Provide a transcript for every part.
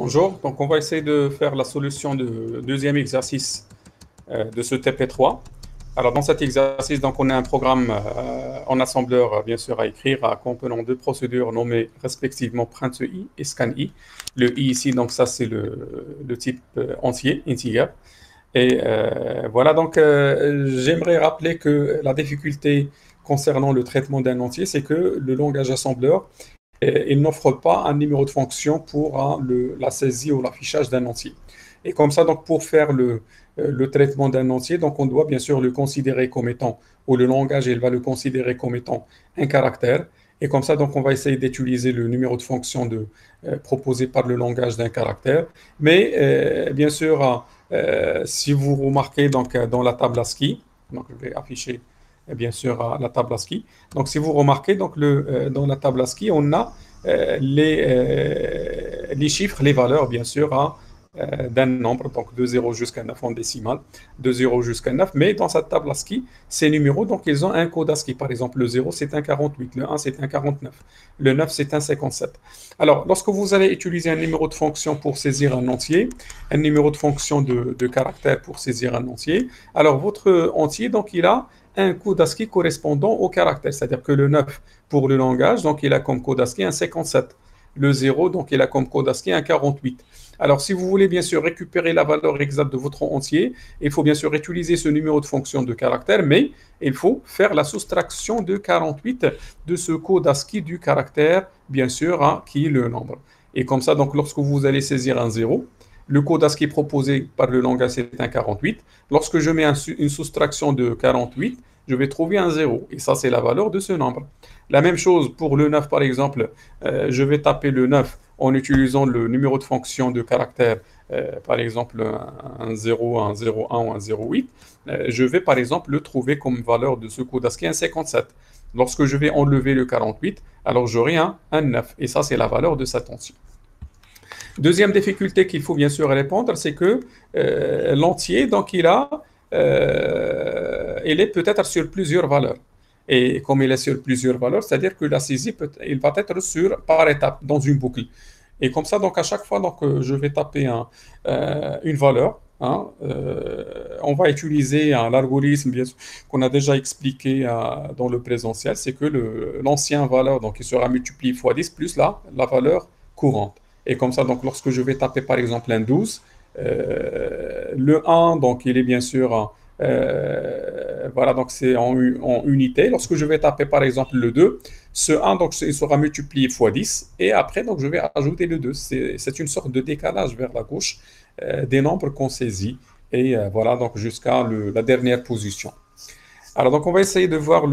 Bonjour, donc on va essayer de faire la solution du deuxième exercice de ce TP3. Alors dans cet exercice, donc on a un programme en assembleur bien sûr à écrire contenant deux procédures nommées respectivement print.i et scan.i. Le i ici, donc ça c'est le type entier, integer. Et voilà, donc j'aimerais rappeler que la difficulté concernant le traitement d'un entier, c'est que le langage assembleur il n'offre pas un numéro de fonction pour la saisie ou l'affichage d'un entier. Et comme ça, donc, pour faire le traitement d'un entier, donc, on doit bien sûr le considérer comme étant, ou le langage, il va le considérer comme étant un caractère. Et comme ça, donc, on va essayer d'utiliser le numéro de fonction proposé par le langage d'un caractère. Mais bien sûr, si vous remarquez donc, dans la table ASCII, donc je vais afficher bien sûr la table ASCII. Donc, si vous remarquez, donc, dans la table ASCII, on a les chiffres, les valeurs, bien sûr, d'un nombre, donc de 0 jusqu'à 9 en décimale, de 0 jusqu'à 9. Mais dans cette table ASCII, ces numéros, donc, ils ont un code ASCII. Par exemple, le 0, c'est un 48, le 1, c'est un 49, le 9, c'est un 57. Alors, lorsque vous allez utiliser un numéro de fonction pour saisir un entier, un numéro de fonction de caractère pour saisir un entier, alors votre entier, donc, il a un code ASCII correspondant au caractère. C'est-à-dire que le 9 pour le langage, donc il a comme code ASCII un 57. Le 0, donc il a comme code ASCII un 48. Alors, si vous voulez bien sûr récupérer la valeur exacte de votre entier, il faut bien sûr utiliser ce numéro de fonction de caractère, mais il faut faire la soustraction de 48 de ce code ASCII du caractère, bien sûr, qui est le nombre. Et comme ça, donc, lorsque vous allez saisir un 0, le code ASCII proposé par le langage, c'est un 48. Lorsque je mets une soustraction de 48, je vais trouver un 0. Et ça, c'est la valeur de ce nombre. La même chose pour le 9, par exemple. Je vais taper le 9 en utilisant le numéro de fonction de caractère, par exemple un 0, un 0,1 ou un 0,8. Je vais, par exemple, le trouver comme valeur de ce code ASCII un 57. Lorsque je vais enlever le 48, alors j'aurai un 9. Et ça, c'est la valeur de cette entier. Deuxième difficulté qu'il faut bien sûr répondre, c'est que l'entier, donc il est peut-être sur plusieurs valeurs. Et comme il est sur plusieurs valeurs, c'est-à-dire que la saisie, il va être par étapes dans une boucle. Et comme ça, donc à chaque fois, donc, je vais taper une valeur. On va utiliser l'algorithme qu'on a déjà expliqué dans le présentiel, c'est que l'ancien valeur, donc il sera multiplié fois 10 plus la valeur courante. Et comme ça, donc, lorsque je vais taper par exemple un 12, le 1, donc il est bien sûr, voilà, donc c'est en unité. Lorsque je vais taper par exemple le 2, ce 1, donc il sera multiplié fois 10, et après, donc je vais ajouter le 2. C'est une sorte de décalage vers la gauche des nombres qu'on saisit, et voilà, donc jusqu'à la dernière position. Alors, donc on va essayer de voir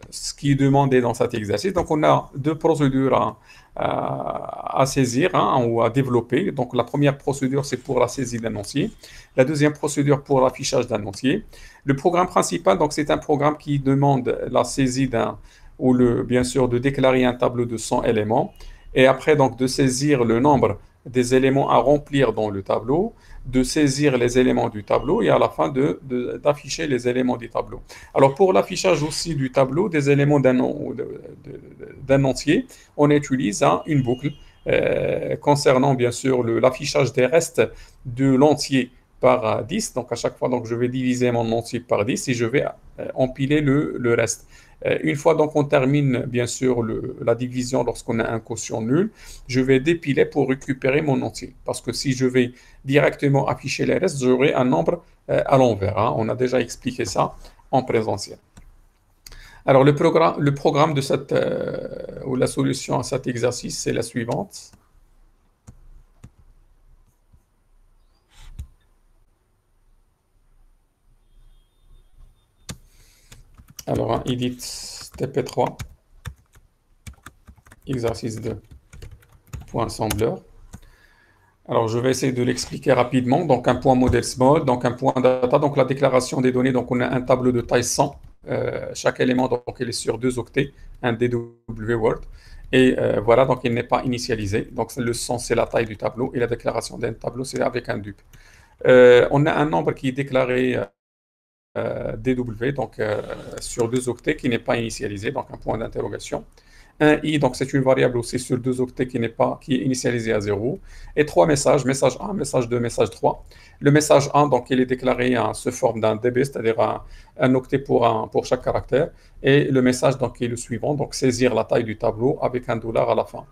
ce qui est demandé dans cet exercice. Donc, on a deux procédures à saisir ou à développer. Donc, la première procédure, c'est pour la saisie d'un entier. La deuxième procédure pour l'affichage d'un entier. Le programme principal, donc, c'est un programme qui demande la saisie bien sûr, de déclarer un tableau de 100 éléments. Et après, donc, de saisir le nombre des éléments à remplir dans le tableau, de saisir les éléments du tableau et à la fin d'afficher les éléments du tableau. Alors pour l'affichage aussi du tableau des éléments d'un entier, on utilise une boucle concernant bien sûr l'affichage des restes de l'entier par 10. Donc à chaque fois, donc, je vais diviser mon entier par 10 et je vais empiler le reste. Une fois donc on termine bien sûr la division lorsqu'on a un quotient nul, je vais dépiler pour récupérer mon entier. Parce que si je vais directement afficher les restes, j'aurai un nombre à l'envers. On a déjà expliqué ça en présentiel. Alors le programme de ou la solution à cet exercice, c'est la suivante. Alors, edit TP3, exercice 2, point assembleur. Alors, je vais essayer de l'expliquer rapidement. Donc, un point modèle small, donc un point data, donc la déclaration des données. Donc, on a un tableau de taille 100. Chaque élément, donc, il est sur 2 octets, un DW Word. Et voilà, donc il n'est pas initialisé. Donc, le 100, c'est la taille du tableau. Et la déclaration d'un tableau, c'est avec un dup. On a un nombre qui est déclaré DW, donc sur 2 octets, qui n'est pas initialisé, donc un point d'interrogation. un i, donc c'est une variable aussi sur 2 octets qui est initialisée à 0, et 3 messages, message 1, message 2, message 3. Le message 1, donc il est déclaré sous forme d'un db, c'est-à-dire un octet pour chaque caractère, et le message donc est le suivant, donc saisir la taille du tableau avec un dollar à la fin.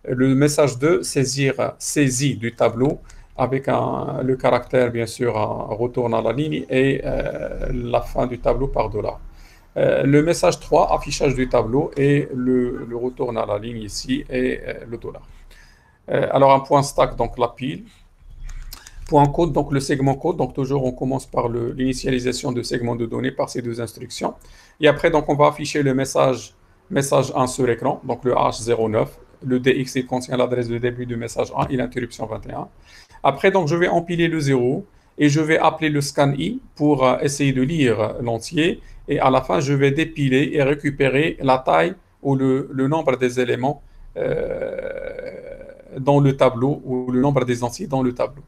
Le message 2, saisie du tableau avec le caractère, bien sûr, retourne à la ligne et la fin du tableau par dollar. Le message 3, affichage du tableau et le retourne à la ligne ici et le dollar. Alors un point stack, donc la pile. Point code, donc le segment code. Donc toujours on commence par l'initialisation de segments de données par ces deux instructions. Et après, donc on va afficher le message 1 sur l'écran, donc le H09. Le DX, il contient l'adresse de début du message 1 et l'interruption 21. Après, donc je vais empiler le 0 et je vais appeler le scan-i pour essayer de lire l'entier. Et à la fin, je vais dépiler et récupérer la taille ou le nombre des éléments dans le tableau ou le nombre des entiers dans le tableau.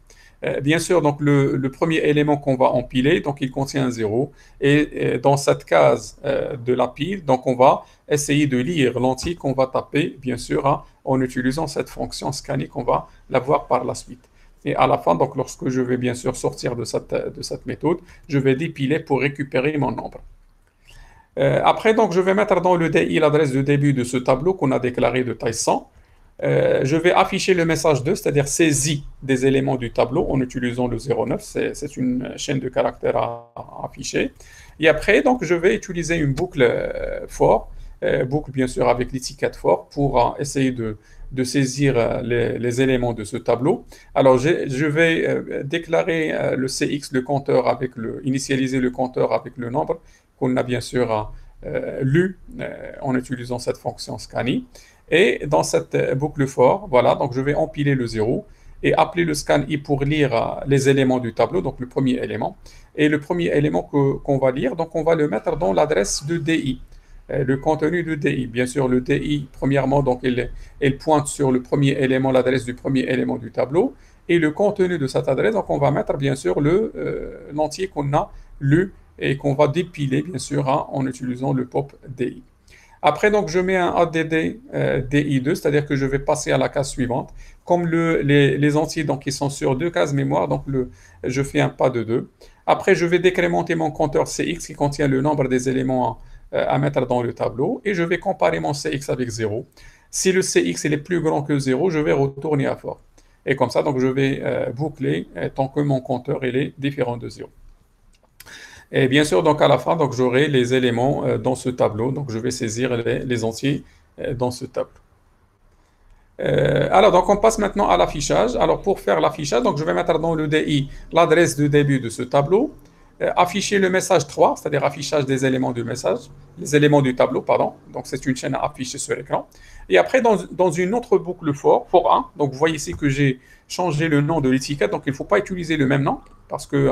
Bien sûr, donc le premier élément qu'on va empiler, donc il contient un 0. Et dans cette case de la pile, donc on va essayer de lire l'entier qu'on va taper, bien sûr, en utilisant cette fonction scanner qu'on va la voir par la suite. Et à la fin, donc lorsque je vais bien sûr sortir de cette méthode, je vais dépiler pour récupérer mon nombre. Après, donc, je vais mettre dans le DI l'adresse de début de ce tableau qu'on a déclaré de taille 100. Je vais afficher le message 2, c'est-à-dire saisie des éléments du tableau en utilisant le 09. C'est une chaîne de caractères à afficher. Et après, donc, je vais utiliser une boucle for, boucle bien sûr avec l'étiquette for, pour essayer de saisir les éléments de ce tableau. Alors, je vais déclarer le CX, le compteur, initialiser le compteur avec le nombre qu'on a bien sûr lu en utilisant cette fonction scanner. Et dans cette boucle for, voilà, donc je vais empiler le 0 et appeler le scan-i pour lire les éléments du tableau, donc le premier élément. Et le premier élément qu'on va lire, donc on va le mettre dans l'adresse de DI, le contenu de DI. Bien sûr, le DI, premièrement, donc il pointe sur le premier élément, l'adresse du premier élément du tableau. Et le contenu de cette adresse, donc on va mettre bien sûr l'entier qu'on a lu et qu'on va dépiler, bien sûr, en utilisant le pop DI. Après, donc, je mets un ADD DI2, c'est-à-dire que je vais passer à la case suivante. Comme les entiers, donc, ils sont sur 2 cases mémoire, donc je fais un pas de 2. Après, je vais décrémenter mon compteur CX qui contient le nombre des éléments à mettre dans le tableau. Et je vais comparer mon CX avec 0. Si le CX est plus grand que 0, je vais retourner à fort. Et comme ça, donc, je vais boucler tant que mon compteur est différent de 0. Et bien sûr, donc à la fin, donc j'aurai les éléments dans ce tableau. Donc je vais saisir les entiers dans ce tableau. Alors, donc on passe maintenant à l'affichage. Alors pour faire l'affichage, donc je vais mettre dans le DI l'adresse de début de ce tableau. Afficher le message 3, c'est-à-dire affichage des éléments du message, les éléments du tableau, pardon. Donc c'est une chaîne à afficher sur l'écran. Et après, dans une autre boucle for 1, donc vous voyez ici que j'ai changé le nom de l'étiquette, donc il ne faut pas utiliser le même nom, parce que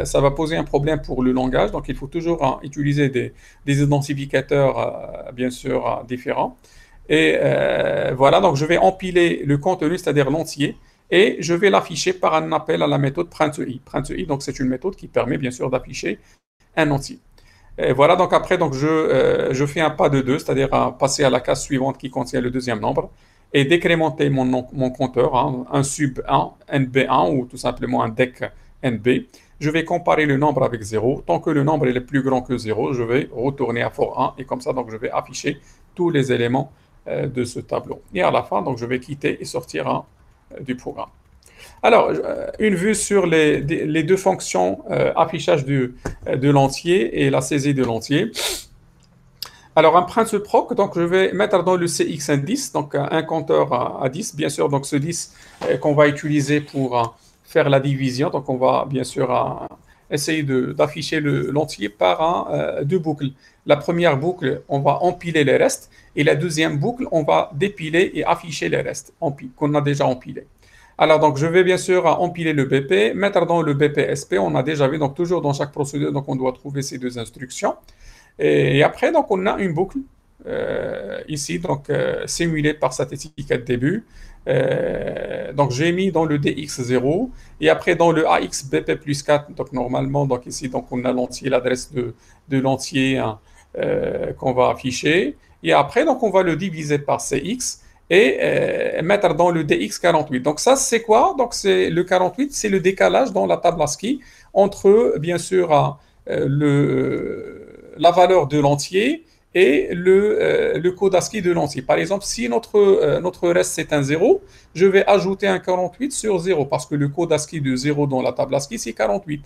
ça va poser un problème pour le langage, donc il faut toujours utiliser des identifiateurs, bien sûr, différents. Et voilà, donc je vais empiler le contenu, c'est-à-dire l'entier, et je vais l'afficher par un appel à la méthode printEI. printEI, donc c'est une méthode qui permet bien sûr d'afficher un entier. Et voilà, donc après, donc je fais un pas de 2, c'est-à-dire passer à la case suivante qui contient le deuxième nombre, et décrémenter mon compteur, un sub 1, NB1, ou tout simplement un DEC NB. Je vais comparer le nombre avec 0. Tant que le nombre est plus grand que 0, je vais retourner à for 1, et comme ça, donc je vais afficher tous les éléments de ce tableau. Et à la fin, donc je vais quitter et sortir du programme. Alors, une vue sur les deux fonctions affichage de l'entier et la saisie de l'entier. Alors, un print proc, donc je vais mettre dans le CX un 10, donc un compteur à 10, bien sûr, donc ce 10 qu'on va utiliser pour faire la division. Donc, on va bien sûr essayer d'afficher l'entier par deux boucles. La première boucle, on va empiler les restes, et la deuxième boucle, on va dépiler et afficher les restes qu'on a déjà empilés. Alors, donc, je vais bien sûr empiler le BP, mettre dans le BPSP, on a déjà vu, donc toujours dans chaque procédure, donc on doit trouver ces deux instructions. Et après, donc, on a une boucle ici, donc simulée par cette étiquette début. Donc, j'ai mis dans le DX0 et après dans le AX BP plus 4, donc normalement, donc ici, donc on a l'entier, l'adresse de l'entier qu'on va afficher. Et après, donc, on va le diviser par Cx et mettre dans le dx48. Donc ça, c'est quoi? Donc c'est le 48, c'est le décalage dans la table ASCII entre, bien sûr, la valeur de l'entier et le code ASCII de l'entier. Par exemple, si notre reste c'est un 0, je vais ajouter un 48 sur 0 parce que le code ASCII de 0 dans la table ASCII, c'est 48.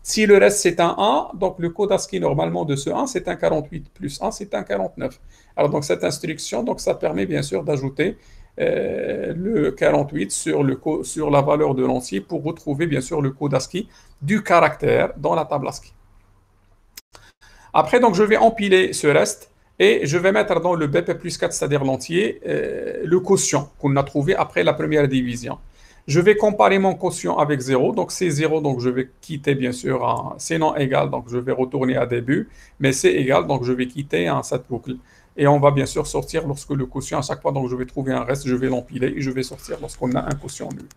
Si le reste c'est un 1, donc le code ASCII normalement de ce 1, c'est un 48 plus 1, c'est un 49. Alors donc cette instruction, donc ça permet bien sûr d'ajouter le 48 sur la valeur de l'entier pour retrouver bien sûr le code ASCII du caractère dans la table ASCII. Après donc je vais empiler ce reste et je vais mettre dans le BP plus 4, c'est-à-dire l'entier, le quotient qu'on a trouvé après la première division. Je vais comparer mon quotient avec 0. Donc, c'est 0, donc je vais quitter, bien sûr, c'est non égal, donc je vais retourner à début. Mais c'est égal, donc je vais quitter cette boucle. Et on va bien sûr sortir lorsque le quotient, à chaque fois, donc je vais trouver un reste, je vais l'empiler et je vais sortir lorsqu'on a un quotient nul.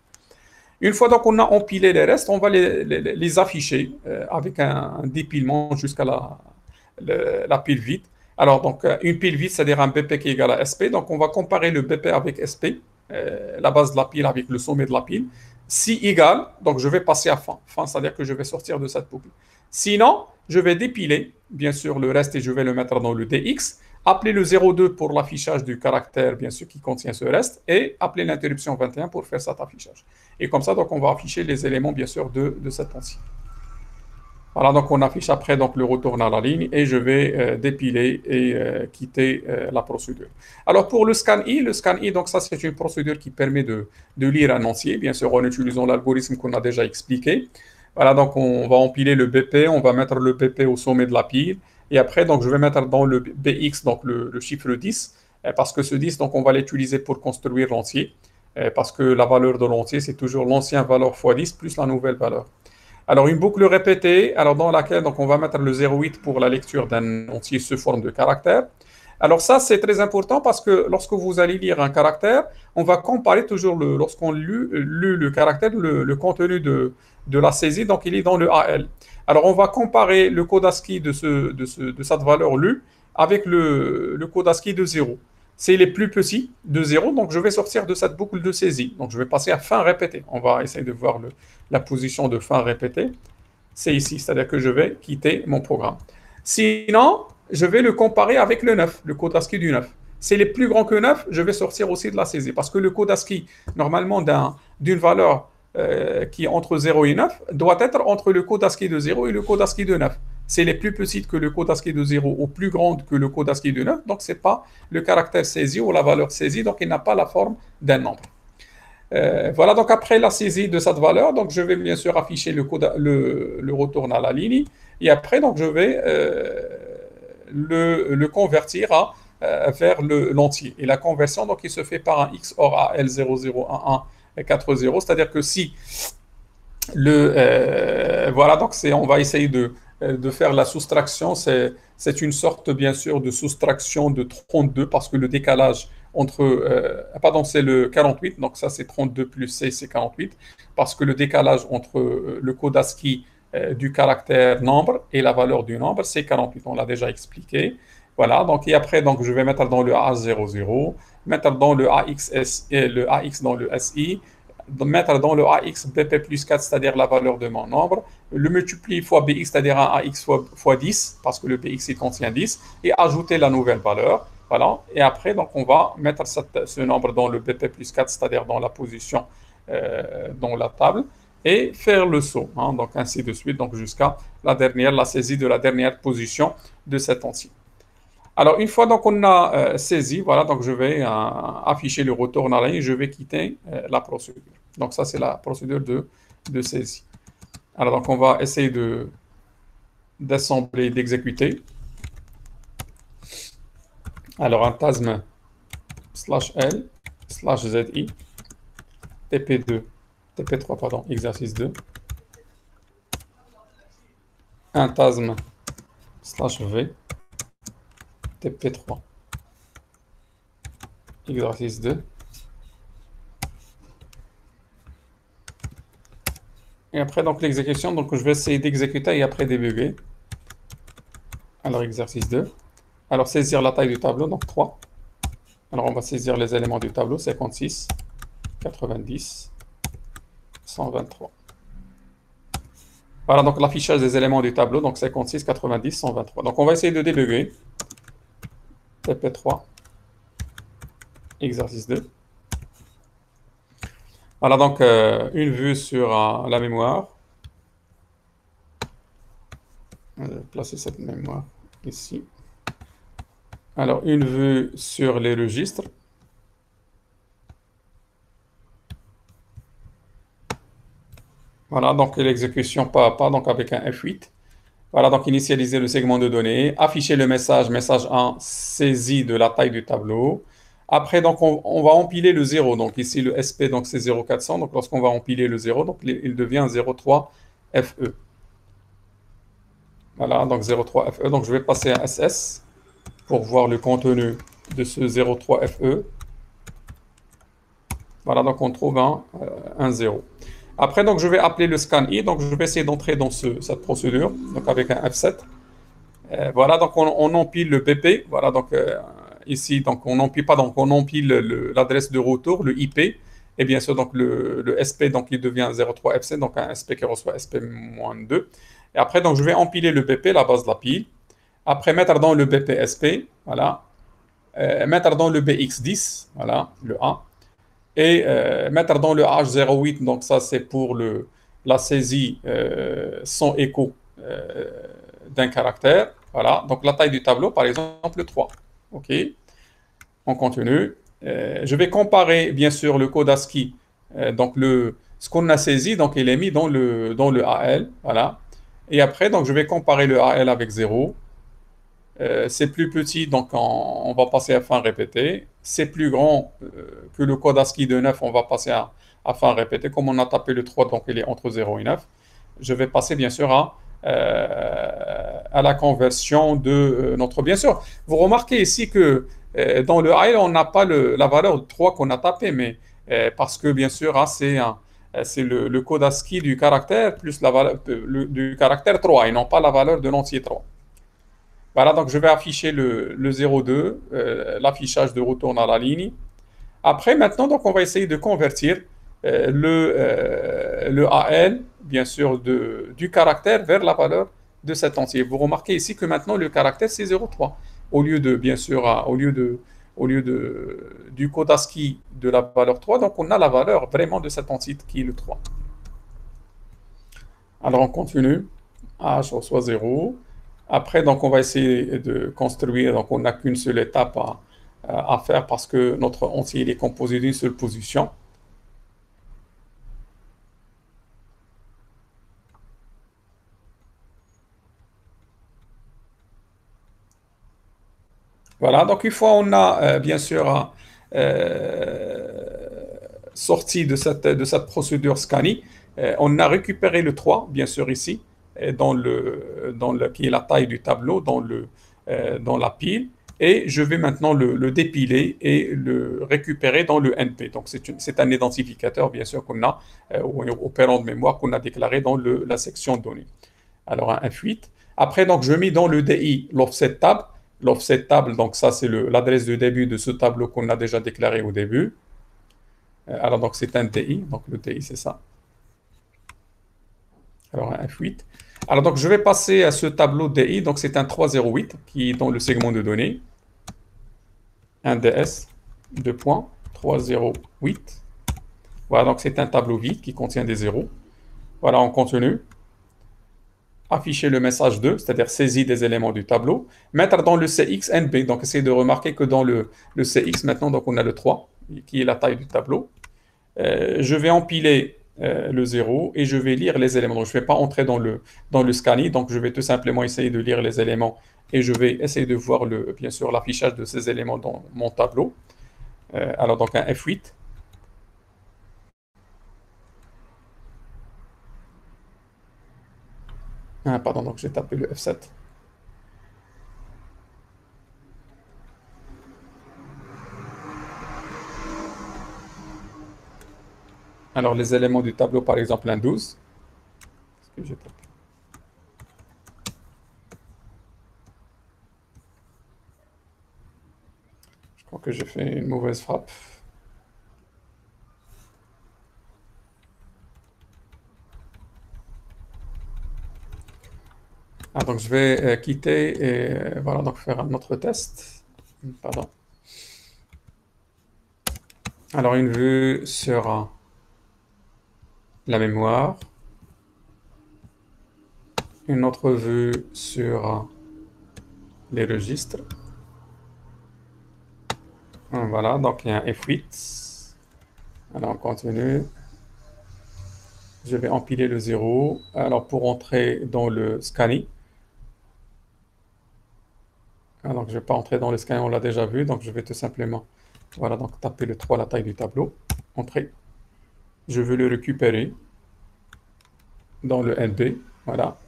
Une fois donc on a empilé les restes, on va les afficher avec un dépilement jusqu'à la pile vide. Alors, donc, une pile vide, c'est-à-dire un BP qui est égal à SP. Donc, on va comparer le BP avec SP, la base de la pile avec le sommet de la pile. Si égal, donc je vais passer à fin. Fin, c'est-à-dire que je vais sortir de cette boucle. Sinon, je vais dépiler, bien sûr, le reste et je vais le mettre dans le DX. Appeler le 02 pour l'affichage du caractère, bien sûr, qui contient ce reste. Et appeler l'interruption 21 pour faire cet affichage. Et comme ça, donc, on va afficher les éléments, bien sûr, de cette ancienne. Voilà, donc on affiche après donc, le retour à la ligne et je vais dépiler et quitter la procédure. Alors pour le scan-i, donc ça c'est une procédure qui permet de lire un entier, bien sûr en utilisant l'algorithme qu'on a déjà expliqué. Voilà, donc on va empiler le BP, on va mettre le BP au sommet de la pile et après donc je vais mettre dans le BX donc le chiffre 10 parce que ce 10 donc on va l'utiliser pour construire l'entier parce que la valeur de l'entier c'est toujours l'ancienne valeur x 10 plus la nouvelle valeur. Alors, une boucle répétée, alors dans laquelle donc, on va mettre le 0,8 pour la lecture d'un entier sous forme de caractère. Alors ça, c'est très important parce que lorsque vous allez lire un caractère, on va comparer toujours, lorsqu'on lit le caractère, le contenu de la saisie, donc il est dans le AL. Alors, on va comparer le code ASCII de cette valeur lue avec le code ASCII de 0. C'est les plus petits de 0, donc je vais sortir de cette boucle de saisie. Donc je vais passer à fin répétée. On va essayer de voir la position de fin répétée. C'est ici, c'est-à-dire que je vais quitter mon programme. Sinon, je vais le comparer avec le 9, le code ASCII du 9. C'est les plus grands que 9, je vais sortir aussi de la saisie. Parce que le code ASCII, normalement, d'une valeur qui est entre 0 et 9, doit être entre le code ASCII de 0 et le code ASCII de 9. C'est les plus petites que le code ASCII de 0 ou plus grandes que le code ASCII de 9. Donc, ce n'est pas le caractère saisi ou la valeur saisie. Donc, il n'a pas la forme d'un nombre. Voilà, donc après la saisie de cette valeur, donc je vais bien sûr afficher le retour à la ligne. Et après, donc, je vais le convertir vers l'entier. Et la conversion, donc, il se fait par un XOR AL001140. C'est-à-dire que si voilà, donc on va essayer de faire la soustraction. C'est une sorte, bien sûr, de soustraction de 32 parce que le décalage entre... pardon, c'est le 48, donc ça c'est 32 plus C, c'est 48, parce que le décalage entre le code ASCII du caractère nombre et la valeur du nombre, c'est 48. On l'a déjà expliqué. Voilà, donc et après, donc, je vais mettre dans le A00, mettre dans le AX dans le SI, mettre dans le AX BP plus 4, c'est-à-dire la valeur de mon nombre, le multiplier fois BX, c'est-à-dire un AX fois 10, parce que le BX il contient 10, et ajouter la nouvelle valeur. Voilà. Et après, donc, on va mettre ce nombre dans le BP plus 4, c'est-à-dire dans la position dans la table, et faire le saut. Hein, donc, ainsi de suite, donc jusqu'à la saisie de la dernière position de cet entier. Alors, une fois donc on a saisi, voilà, donc je vais afficher le retour à la ligne, je vais quitter la procédure. Donc, ça, c'est la procédure de saisie. Alors, donc, on va essayer d'assembler, d'exécuter. Alors, un TASM /L /ZI TP3, pardon, exercice 2. Un TASM /V TP3 exercice 2. Et après, donc, l'exécution, donc je vais essayer d'exécuter et après débugger. Alors, exercice 2. Alors, saisir la taille du tableau, donc 3. Alors, on va saisir les éléments du tableau, 56, 90, 123. Voilà, donc l'affichage des éléments du tableau, donc 56, 90, 123. Donc, on va essayer de débugger. TP3, exercice 2. Voilà, donc une vue sur la mémoire. Placer cette mémoire ici. Alors, une vue sur les registres. Voilà, donc l'exécution pas à pas, donc avec un F8. Voilà, donc initialiser le segment de données, afficher le message, message 1, saisie de la taille du tableau. Après, donc, on va empiler le 0. Donc, ici, le SP, donc c'est 0,400. Donc, lorsqu'on va empiler le 0, donc il devient 0,3 FE. Voilà, donc 0,3 FE. Donc, je vais passer à SS pour voir le contenu de ce 0,3 FE. Voilà, donc on trouve un 0. Après, donc, je vais appeler le scan-i. Donc, je vais essayer d'entrer dans cette procédure, donc avec un F7. Voilà, donc on empile le BP. Voilà, donc ici, donc on empile pas, donc on empile l'adresse de retour, le IP, et bien sûr, donc le SP, donc il devient 03 FC, donc un SP qui reçoit SP-2. Et après, donc je vais empiler le BP, la base de la pile. Après, mettre dans le BP-SP, voilà. Mettre dans le BX10, voilà, le A. Et mettre dans le H08, donc ça c'est pour la saisie sans écho d'un caractère. Voilà, donc la taille du tableau, par exemple, 3. OK, on continue. Je vais comparer, bien sûr, le code ASCII. Donc, ce qu'on a saisi, donc il est mis dans le AL. Voilà. Et après, donc, je vais comparer le AL avec 0. C'est plus petit, donc on va passer à fin répété. C'est plus grand que le code ASCII de 9, on va passer à fin répété. Comme on a tapé le 3, donc il est entre 0 et 9. Je vais passer bien sûr à la conversion de notre... Bien sûr, vous remarquez ici que dans le AL, on n'a pas la valeur de 3 qu'on a tapé, mais parce que bien sûr, c'est le code ASCII du caractère plus la valeur du caractère 3 et non pas la valeur de l'entier 3. Voilà, donc je vais afficher le 02, l'affichage de retour à la ligne. Après, maintenant, donc on va essayer de convertir le AL, bien sûr, du caractère vers la valeur de cet entier. Vous remarquez ici que maintenant le caractère c'est 0,3. Au lieu de, bien sûr, du code ASCII de la valeur 3, donc on a la valeur vraiment de cet entier qui est le 3. Alors on continue. H reçoit 0. Après, donc, on va essayer de construire. Donc, on n'a qu'une seule étape à faire parce que notre entier il est composé d'une seule position. Voilà, donc une fois on a bien sûr sorti de cette procédure scanning, on a récupéré le 3, bien sûr ici, qui est la taille du tableau, dans la pile, et je vais maintenant le dépiler et le récupérer dans le NP. Donc c'est un identificateur, bien sûr, qu'on a, ou un opérand de mémoire qu'on a déclaré dans la section données. Alors un F8. Après, donc, je mets dans le DI l'offset table. L'offset table, donc ça, c'est l'adresse de début de ce tableau qu'on a déjà déclaré au début. Alors, donc, c'est un DI. Donc, le DI, c'est ça. Alors, un F8. Alors, donc, je vais passer à ce tableau DI. Donc, c'est un 308 qui est dans le segment de données. Un DS, 2 points, 308. Voilà, donc, c'est un tableau vide qui contient des zéros. Voilà, on continue. Afficher le message 2, c'est-à-dire saisie des éléments du tableau, mettre dans le CXNB, donc essayez de remarquer que dans le CX, maintenant, donc on a le 3, qui est la taille du tableau. Je vais empiler le 0 et je vais lire les éléments. Donc, je ne vais pas entrer dans le scanning, donc je vais tout simplement essayer de lire les éléments et je vais essayer de voir, bien sûr, l'affichage de ces éléments dans mon tableau. Alors, donc un F8. Ah, pardon, donc j'ai tapé le F7. Alors, les éléments du tableau, par exemple, un 12. Qu'est-ce que j'ai tapé? que j'ai fait une mauvaise frappe. Ah, donc je vais quitter et voilà, donc faire un autre test. Pardon. Alors une vue sera la mémoire, une autre vue sur les registres. Voilà, donc il y a un F8. Alors on continue. Je vais empiler le 0. Alors pour entrer dans le scanning, donc je ne vais pas entrer dans le scanning, on l'a déjà vu, donc je vais tout simplement, voilà, donc taper le 3, la taille du tableau, entrer. Je veux le récupérer dans le NB, voilà.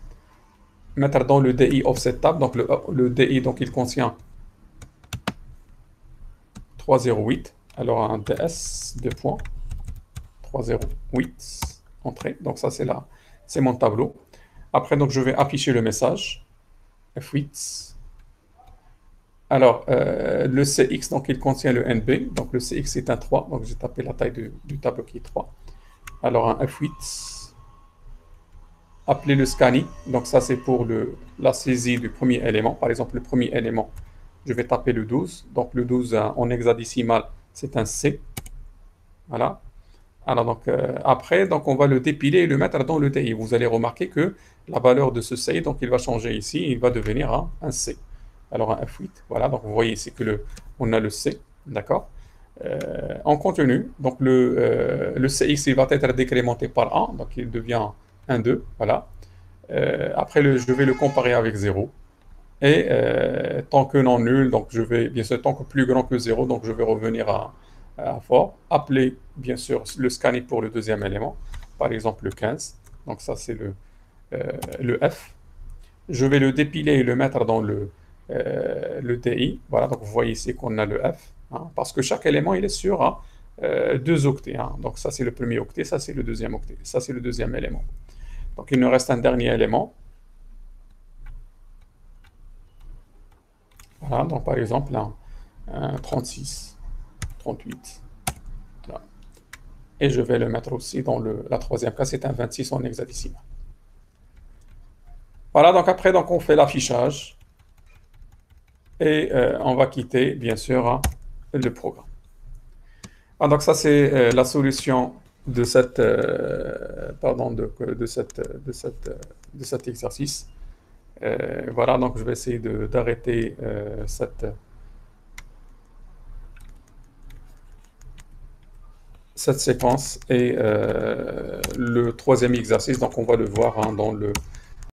Mettre dans le DI offset tab, donc le DI, donc il contient 308. Alors un DS, 2 points, 308, entrée. Donc ça c'est mon tableau. Après, donc je vais afficher le message, F8. Alors, le CX, donc il contient le NB, donc le CX est un 3, donc j'ai tapé la taille du tableau qui est 3. Alors un F8, appelé le scanning, donc ça c'est pour la saisie du premier élément. Par exemple, le premier élément, je vais taper le 12, donc le 12 en hexadécimal, c'est un C. Voilà. Alors donc après, donc on va le dépiler et le mettre dans le DI. Vous allez remarquer que la valeur de ce C, donc il va changer ici, il va devenir un C. Alors un F8, voilà, donc vous voyez ici que on a le C, d'accord. On continue, donc le CX il va être décrémenté par 1, donc il devient 1, 2, voilà. Après, je vais le comparer avec 0. Et tant que non nul, donc je vais, bien sûr, tant que plus grand que 0, donc je vais revenir à fort. Appeler, bien sûr, le scanner pour le deuxième élément, par exemple le 15. Donc ça, c'est le F. Je vais le dépiler et le mettre dans le DI. Voilà, donc vous voyez ici qu'on a le F, hein, parce que chaque élément, il est sur 2 octets. Hein. Donc ça, c'est le premier octet, ça, c'est le deuxième octet. Ça, c'est le deuxième élément. Donc il nous reste un dernier élément. Voilà, donc par exemple, un 36, 38. Voilà. Et je vais le mettre aussi dans la troisième case, c'est un 26 en hexadécimal. Voilà, donc après, donc on fait l'affichage. Et on va quitter, bien sûr, le programme. Ah, donc ça, c'est la solution de cet exercice. Voilà, donc je vais essayer d'arrêter cette séquence et le troisième exercice, donc on va le voir hein, dans